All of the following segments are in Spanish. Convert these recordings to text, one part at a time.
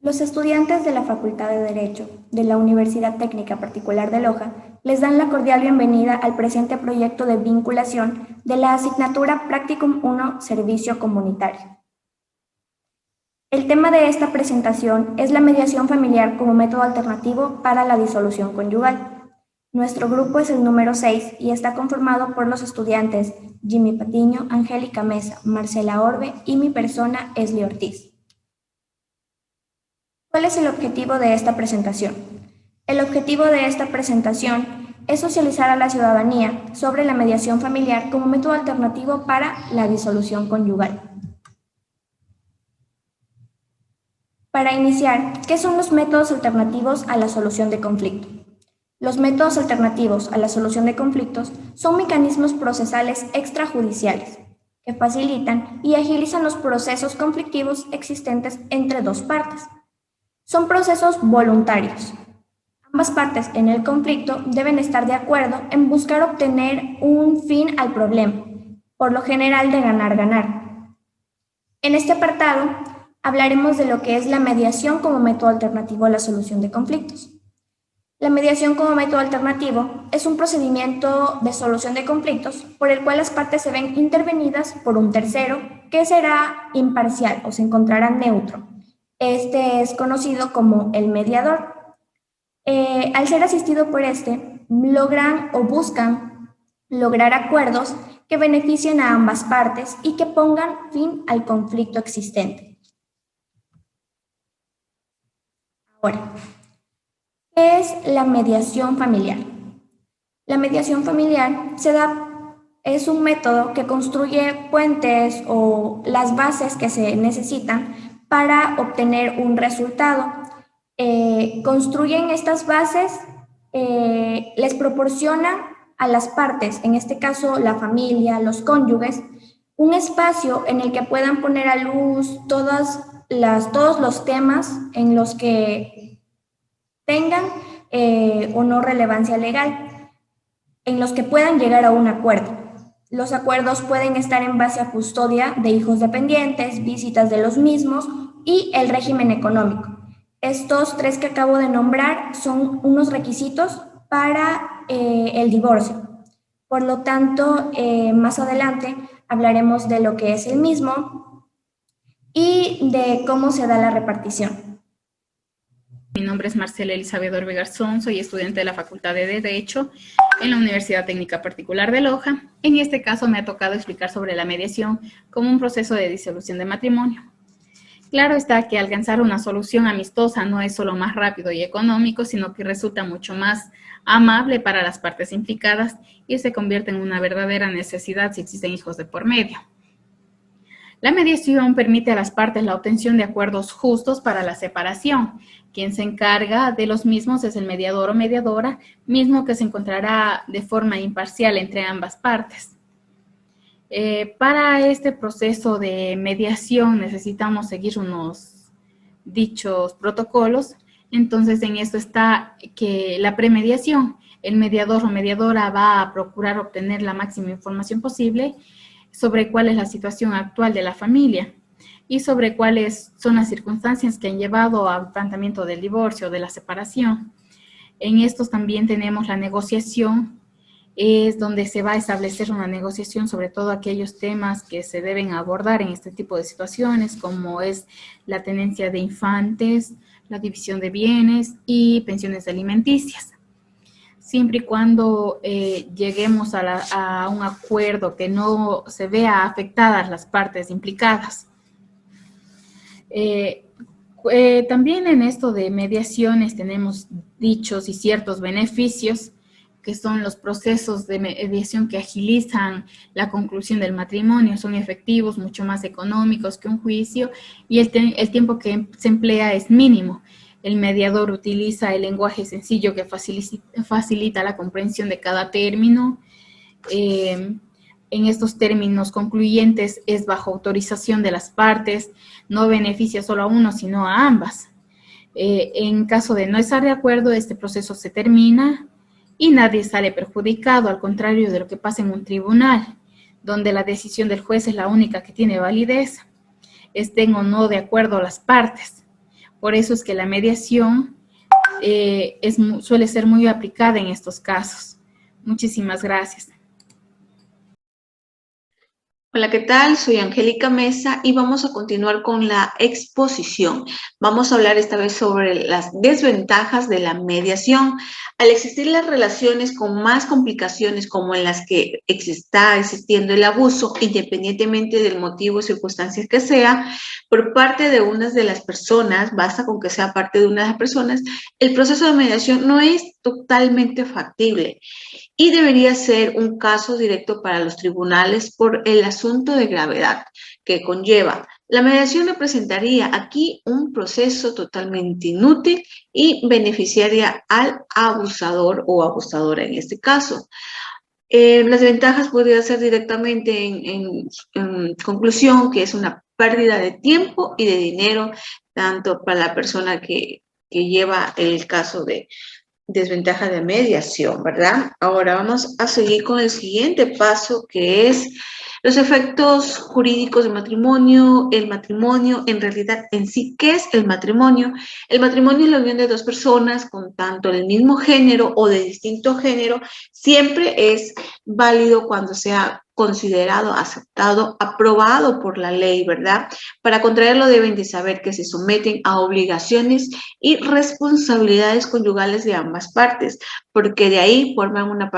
Los estudiantes de la Facultad de Derecho de la Universidad Técnica Particular de Loja les dan la cordial bienvenida al presente proyecto de vinculación de la asignatura Practicum 1 Servicio Comunitario. El tema de esta presentación es la mediación familiar como método alternativo para la disolución conyugal. Nuestro grupo es el número 6 y está conformado por los estudiantes Jimmy Patiño, Angélica Mesa, Marcela Orbe y mi persona, Esli Ortiz. ¿Cuál es el objetivo de esta presentación? El objetivo de esta presentación es socializar a la ciudadanía sobre la mediación familiar como método alternativo para la disolución conyugal. Para iniciar, ¿qué son los métodos alternativos a la solución de conflicto? Los métodos alternativos a la solución de conflictos son mecanismos procesales extrajudiciales que facilitan y agilizan los procesos conflictivos existentes entre dos partes. Son procesos voluntarios. Ambas partes en el conflicto deben estar de acuerdo en buscar obtener un fin al problema, por lo general de ganar-ganar. En este apartado hablaremos de lo que es la mediación como método alternativo a la solución de conflictos. La mediación como método alternativo es un procedimiento de solución de conflictos por el cual las partes se ven intervenidas por un tercero que será imparcial o se encontrará neutro. Este es conocido como el mediador. Al ser asistido por este, logran o buscan lograr acuerdos que beneficien a ambas partes y que pongan fin al conflicto existente. Ahora, ¿qué es la mediación familiar? La mediación familiar es un método que construye puentes o las bases que se necesitan para obtener un resultado. Construyen estas bases, les proporcionan a las partes, en este caso la familia, los cónyuges, un espacio en el que puedan poner a luz todos los temas en los que tengan o no relevancia legal, en los que puedan llegar a un acuerdo. Los acuerdos pueden estar en base a custodia de hijos dependientes, visitas de los mismos y el régimen económico. Estos tres que acabo de nombrar son unos requisitos para el divorcio. Por lo tanto, más adelante hablaremos de lo que es el mismo y de cómo se da la repartición. Mi nombre es Marcela Elizabeth Orbe Garzón, soy estudiante de la Facultad de Derecho en la Universidad Técnica Particular de Loja. En este caso me ha tocado explicar sobre la mediación como un proceso de disolución de matrimonio. Claro está que alcanzar una solución amistosa no es solo más rápido y económico, sino que resulta mucho más amable para las partes implicadas y se convierte en una verdadera necesidad si existen hijos de por medio. La mediación permite a las partes la obtención de acuerdos justos para la separación. Quien se encarga de los mismos es el mediador o mediadora, mismo que se encontrará de forma imparcial entre ambas partes. Para este proceso de mediación necesitamos seguir unos dichos protocolos. Entonces, en esto está que la premediación, el mediador o mediadora va a procurar obtener la máxima información posible sobre cuál es la situación actual de la familia y sobre cuáles son las circunstancias que han llevado al planteamiento del divorcio o de la separación. En estos también tenemos la negociación, es donde se va a establecer una negociación sobre todo aquellos temas que se deben abordar en este tipo de situaciones, como es la tenencia de infantes, la división de bienes y pensiones alimenticias. Siempre y cuando lleguemos a un acuerdo que no se vea afectadas las partes implicadas. También en esto de mediaciones tenemos dichos y ciertos beneficios, que son los procesos de mediación que agilizan la conclusión del matrimonio, son efectivos, mucho más económicos que un juicio, y el tiempo que se emplea es mínimo. El mediador utiliza el lenguaje sencillo que facilita la comprensión de cada término. En estos términos concluyentes es bajo autorización de las partes, no beneficia solo a uno, sino a ambas. En caso de no estar de acuerdo, este proceso se termina y nadie sale perjudicado, al contrario de lo que pasa en un tribunal, donde la decisión del juez es la única que tiene validez, estén o no de acuerdo las partes. Por eso es que la mediación suele ser muy aplicada en estos casos. Muchísimas gracias. Hola, ¿qué tal? Soy Angélica Mesa y vamos a continuar con la exposición. Vamos a hablar esta vez sobre las desventajas de la mediación. Al existir las relaciones con más complicaciones como en las que está existiendo el abuso, independientemente del motivo o circunstancias que sea, por parte de una de las personas, basta con que sea parte de una de las personas, el proceso de mediación no es totalmente factible y debería ser un caso directo para los tribunales por el asunto de gravedad que conlleva. La mediación representaría aquí un proceso totalmente inútil y beneficiaria al abusador o abusadora en este caso. Las ventajas podrían ser directamente en conclusión que es una pérdida de tiempo y de dinero, tanto para la persona que lleva el caso de desventaja de mediación, ¿verdad? Ahora vamos a seguir con el siguiente paso, que es los efectos jurídicos del matrimonio. El matrimonio, en realidad, en sí, ¿qué es el matrimonio? El matrimonio es la unión de dos personas con tanto el mismo género o de distinto género. Siempre es válido cuando sea considerado, aceptado, aprobado por la ley, ¿verdad? Para contraerlo deben de saber que se someten a obligaciones y responsabilidades conyugales de ambas partes, porque de ahí forman una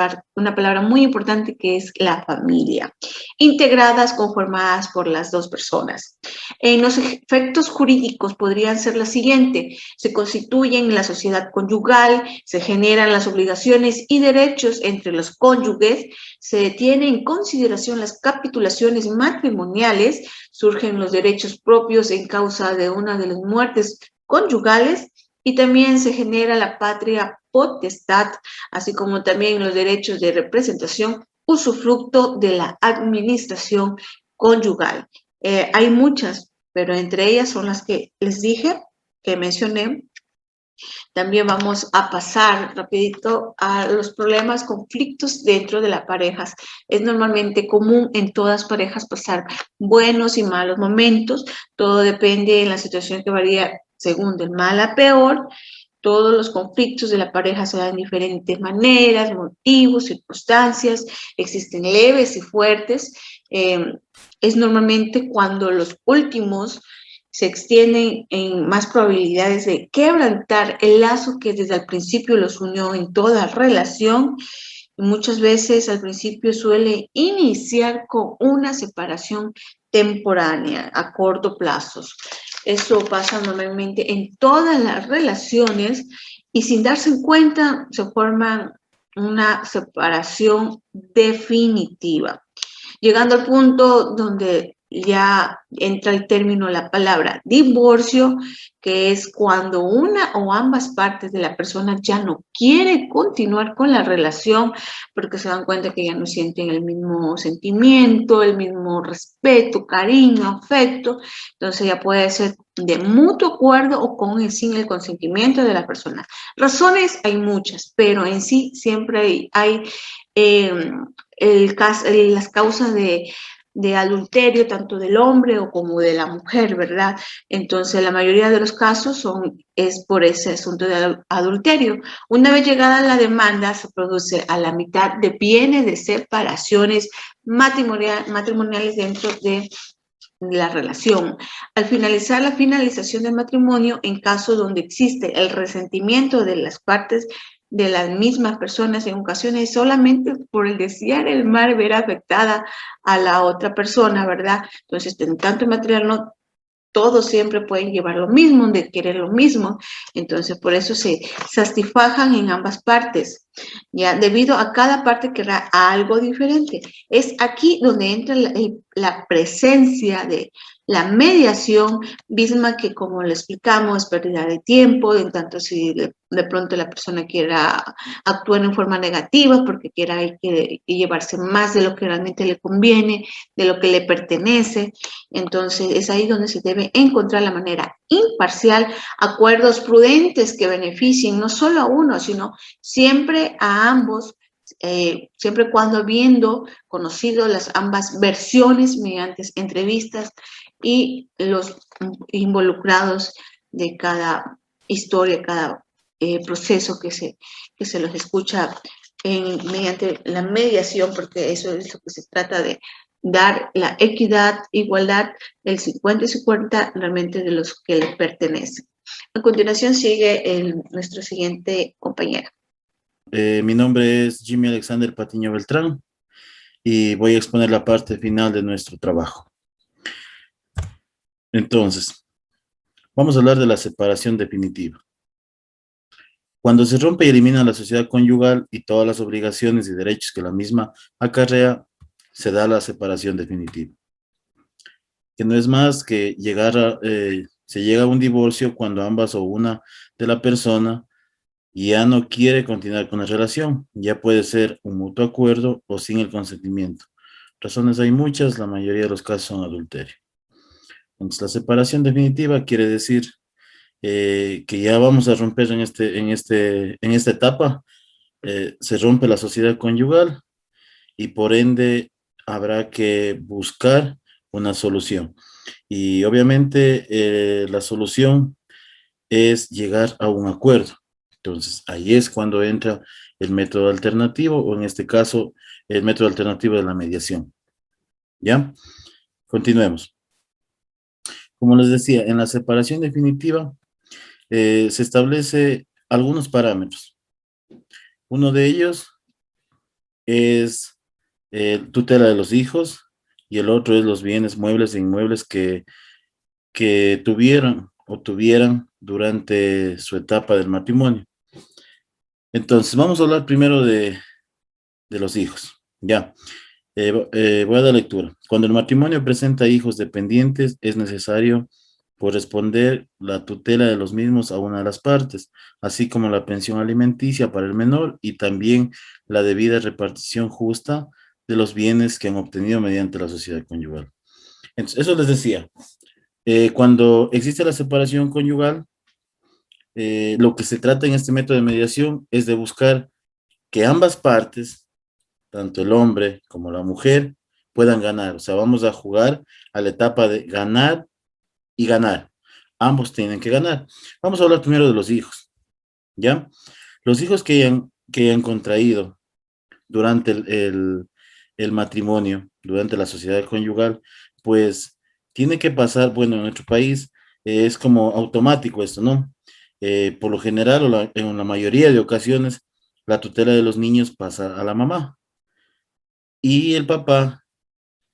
palabra muy importante que es la familia, integradas, conformadas por las dos personas. En los efectos jurídicos podrían ser la siguiente: se constituyen la sociedad conyugal, se generan las obligaciones y derechos entre los cónyuges, se tiene en consideración las capitulaciones matrimoniales, surgen los derechos propios en causa de una de las muertes conyugales y también se genera la patria potestad, así como también los derechos de representación, usufructo de la administración conyugal. Hay muchas, pero entre ellas son las que les dije, que mencioné. También vamos a pasar rapidito a los problemas, conflictos dentro de las parejas. Es normalmente común en todas parejas pasar buenos y malos momentos. Todo depende de la situación que varía según de mal a peor. Todos los conflictos de la pareja se dan de diferentes maneras, motivos, circunstancias. Existen leves y fuertes. Es normalmente cuando los últimos se extienden en más probabilidades de quebrantar el lazo que desde el principio los unió en toda relación. Y muchas veces al principio suele iniciar con una separación temporánea a corto plazo. Eso pasa normalmente en todas las relaciones y sin darse cuenta se forma una separación definitiva, llegando al punto donde ya entra el término, la palabra divorcio, que es cuando una o ambas partes de la persona ya no quiere continuar con la relación porque se dan cuenta que ya no sienten el mismo sentimiento, el mismo respeto, cariño, afecto. Entonces ya puede ser de mutuo acuerdo o con y sin el consentimiento de la persona. Razones hay muchas, pero en sí siempre hay las causas de adulterio, tanto del hombre o como de la mujer, ¿verdad? Entonces, la mayoría de los casos es por ese asunto de adulterio. Una vez llegada la demanda, se produce a la mitad de bienes de separaciones matrimoniales dentro de la relación. Al finalizar la finalización del matrimonio, en caso donde existe el resentimiento de las partes de las mismas personas, en ocasiones solamente por el desear el mal ver afectada a la otra persona, ¿verdad? Entonces, en tanto material no todos siempre pueden llevar lo mismo, de querer lo mismo. Entonces, por eso se satisfajan en ambas partes, ya debido a cada parte querrá algo diferente. Es aquí donde entra la presencia de la mediación, misma que, como le explicamos, es pérdida de tiempo, en tanto si de pronto la persona quiera actuar en forma negativa porque quiera llevarse más de lo que realmente le conviene, de lo que le pertenece. Entonces, es ahí donde se debe encontrar la manera imparcial, acuerdos prudentes que beneficien no solo a uno, sino siempre a ambos, siempre cuando habiendo conocido las ambas versiones mediante entrevistas y los involucrados de cada historia, cada proceso que se los escucha mediante la mediación, porque eso es lo que se trata de dar la equidad, igualdad, el 50 y 50 realmente de los que le pertenecen. A continuación sigue nuestro siguiente compañero. Mi nombre es Jimmy Alexander Patiño Beltrán y voy a exponer la parte final de nuestro trabajo. Entonces, vamos a hablar de la separación definitiva. Cuando se rompe y elimina la sociedad conyugal y todas las obligaciones y derechos que la misma acarrea, se da la separación definitiva. Que no es más que se llega a un divorcio cuando ambas o una de la persona ya no quiere continuar con la relación. Ya puede ser un mutuo acuerdo o sin el consentimiento. Razones hay muchas, la mayoría de los casos son adulterio. Entonces, la separación definitiva quiere decir que ya vamos a romper en esta etapa, se rompe la sociedad conyugal y por ende habrá que buscar una solución. Y obviamente la solución es llegar a un acuerdo. Entonces, ahí es cuando entra el método alternativo, o en este caso, el método alternativo de la mediación. ¿Ya? Continuemos. Como les decía, en la separación definitiva se establece algunos parámetros. Uno de ellos es tutela de los hijos y el otro es los bienes muebles e inmuebles que tuvieron o tuvieran durante su etapa del matrimonio. Entonces, vamos a hablar primero de los hijos. Ya. Voy a dar lectura. Cuando el matrimonio presenta hijos dependientes, es necesario corresponder la tutela de los mismos a una de las partes, así como la pensión alimenticia para el menor y también la debida repartición justa de los bienes que han obtenido mediante la sociedad conyugal. Entonces, eso les decía. Cuando existe la separación conyugal, lo que se trata en este método de mediación es de buscar que ambas partes, tanto el hombre como la mujer, puedan ganar. O sea, vamos a jugar a la etapa de ganar y ganar. Ambos tienen que ganar. Vamos a hablar primero de los hijos, ¿ya? Los hijos que hayan contraído durante el matrimonio, durante la sociedad conyugal, pues tiene que pasar, bueno, en nuestro país es como automático esto, ¿no? Por lo general, en la mayoría de ocasiones, la tutela de los niños pasa a la mamá y el papá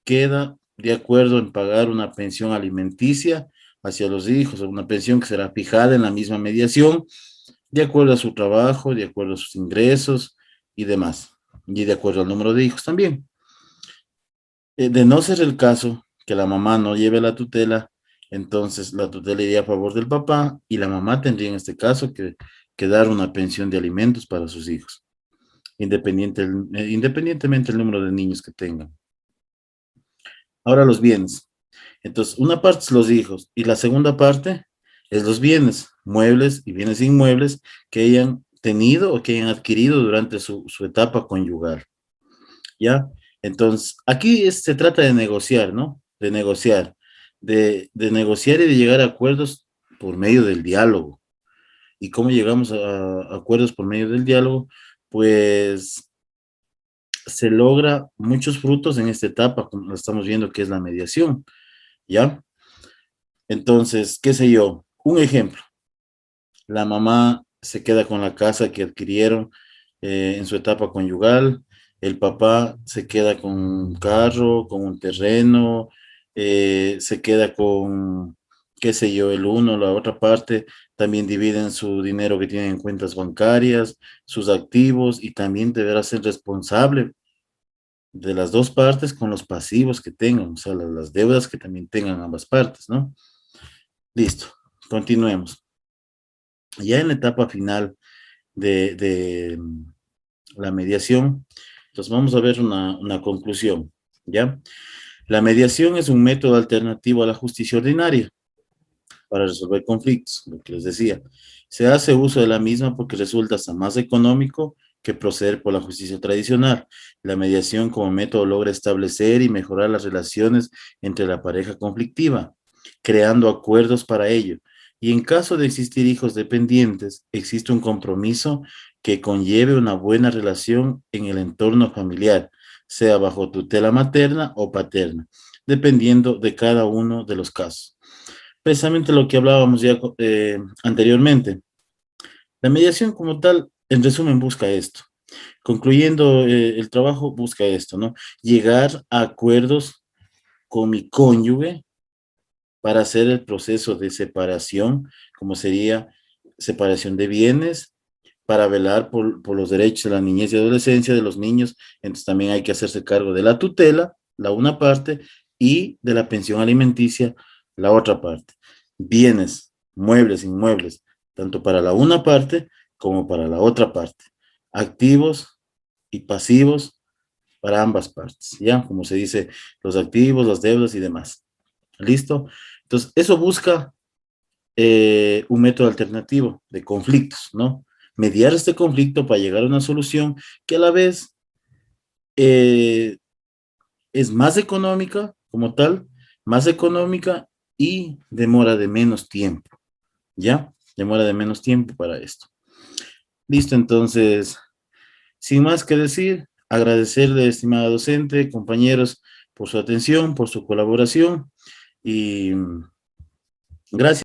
queda de acuerdo en pagar una pensión alimenticia hacia los hijos, una pensión que será fijada en la misma mediación, de acuerdo a su trabajo, de acuerdo a sus ingresos y demás, y de acuerdo al número de hijos también. De no ser el caso que la mamá no lleve la tutela, entonces la tutela iría a favor del papá y la mamá tendría en este caso que dar una pensión de alimentos para sus hijos, independientemente del número de niños que tengan. Ahora los bienes. Entonces, una parte es los hijos y la segunda parte es los bienes muebles y bienes inmuebles que hayan tenido o que hayan adquirido durante su etapa conyugal. ¿Ya? Entonces, aquí se trata de negociar, ¿no? De negociar, de negociar y de llegar a acuerdos por medio del diálogo. ¿Y cómo llegamos a acuerdos por medio del diálogo? Pues se logra muchos frutos en esta etapa, como lo estamos viendo que es la mediación, ¿ya? Entonces, qué sé yo, un ejemplo, la mamá se queda con la casa que adquirieron en su etapa conyugal, el papá se queda con un carro, con un terreno, se queda con, qué sé yo, el uno, la otra parte, también dividen su dinero que tienen en cuentas bancarias, sus activos y también deberá ser responsable de las dos partes con los pasivos que tengan, o sea, las deudas que también tengan ambas partes, ¿no? Listo, continuemos. Ya en la etapa final de la mediación, entonces vamos a ver una conclusión, ¿ya? La mediación es un método alternativo a la justicia ordinaria para resolver conflictos, lo que les decía. Se hace uso de la misma porque resulta hasta más económico que proceder por la justicia tradicional. La mediación como método logra establecer y mejorar las relaciones entre la pareja conflictiva, creando acuerdos para ello. Y en caso de existir hijos dependientes, existe un compromiso que conlleve una buena relación en el entorno familiar, sea bajo tutela materna o paterna, dependiendo de cada uno de los casos. Precisamente lo que hablábamos ya anteriormente. La mediación como tal, en resumen, busca esto. Concluyendo el trabajo, busca esto, ¿no? Llegar a acuerdos con mi cónyuge para hacer el proceso de separación, como sería separación de bienes, para velar por los derechos de la niñez y adolescencia de los niños. Entonces también hay que hacerse cargo de la tutela, la una parte, y de la pensión alimenticia, la otra parte. Bienes, muebles, inmuebles, tanto para la una parte como para la otra parte. Activos y pasivos para ambas partes, ¿ya? Como se dice, los activos, las deudas y demás. ¿Listo? Entonces, eso busca un método alternativo de conflictos, ¿no? Mediar este conflicto para llegar a una solución que a la vez es más económica como tal, más económica y demora de menos tiempo, ¿ya? Demora de menos tiempo para esto. Listo, entonces, sin más que decir, agradecerle, estimada docente, compañeros, por su atención, por su colaboración y gracias.